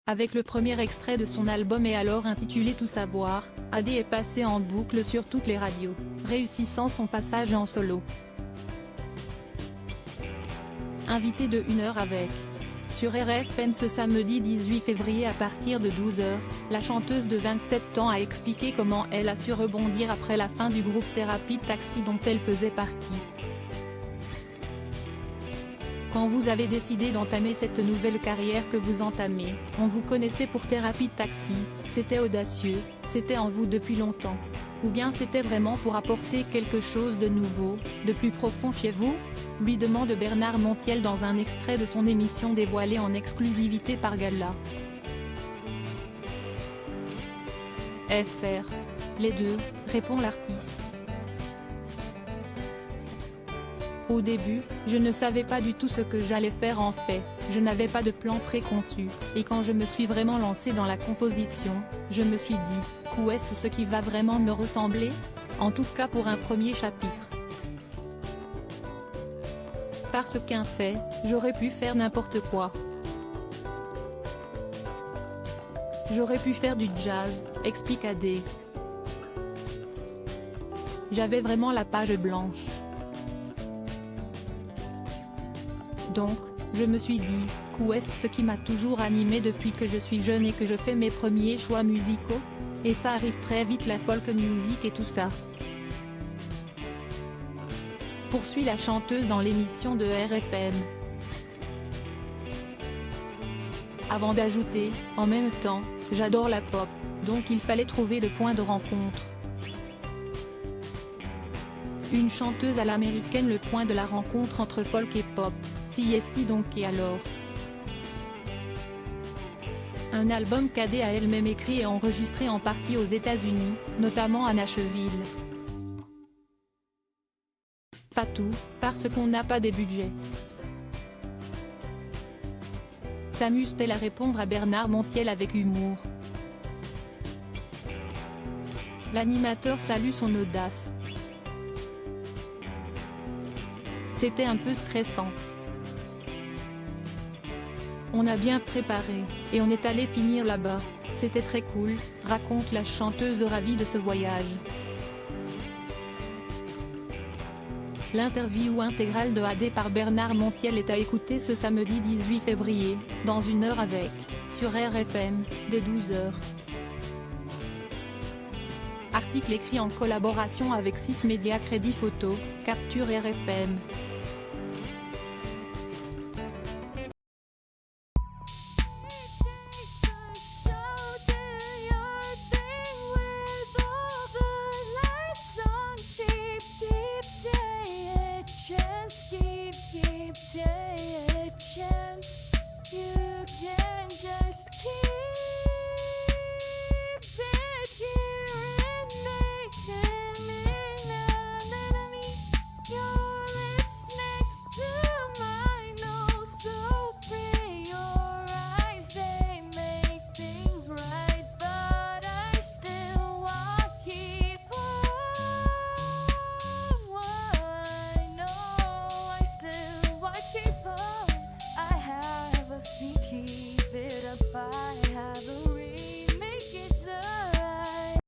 Avec le premier extrait de son album et alors intitulé Tout savoir, AD est passé en boucle sur toutes les radios, réussissant son passage en solo. Invité de 1 heure avec. Sur RFM ce samedi 18 février à partir de 12 h, la chanteuse de 27 ans a expliqué comment elle a su rebondir après la fin du groupe Thérapie Taxi dont elle faisait partie. Quand vous avez décidé d'entamer cette nouvelle carrière que vous entamez, on vous connaissait pour Thérapie Taxi, c'était audacieux, c'était en vous depuis longtemps. Ou bien c'était vraiment pour apporter quelque chose de nouveau, de plus profond chez vous ? Lui demande Bernard Montiel dans un extrait de son émission dévoilée en exclusivité par Gala. FR. Les deux, répond l'artiste. Au début, je ne savais pas du tout ce que j'allais faire en fait, je n'avais pas de plan préconçu, et quand je me suis vraiment lancée dans la composition, je me suis dit, où est-ce ce qui va vraiment me ressembler ? En tout cas pour un premier chapitre. Parce qu'en fait, j'aurais pu faire n'importe quoi. J'aurais pu faire du jazz, explique AD. J'avais vraiment la page blanche. Donc, je me suis dit, où est ce qui m'a toujours animé depuis que je suis jeune et que je fais mes premiers choix musicaux ? Et ça arrive très vite la folk music et tout ça. Poursuit la chanteuse dans l'émission de RFM. Avant d'ajouter, en même temps, j'adore la pop, donc il fallait trouver le point de rencontre. Une chanteuse à l'américaine, le point de la rencontre entre folk et pop. Si est-il donc et alors ? Un album qu'AD a elle-même écrit et enregistré en partie aux États-Unis, notamment à Nashville. Pas tout, parce qu'on n'a pas des budgets. S'amuse-t-elle à répondre à Bernard Montiel avec humour. L'animateur salue son audace. C'était un peu stressant. On a bien préparé, et on est allé finir là-bas, c'était très cool, raconte la chanteuse ravie de ce voyage. L'interview intégrale de AD par Bernard Montiel est à écouter ce samedi 18 février, dans 1 heure avec, sur RFM, dès 12 h. Article écrit en collaboration avec 6 médias Crédit Photo, Capture RFM.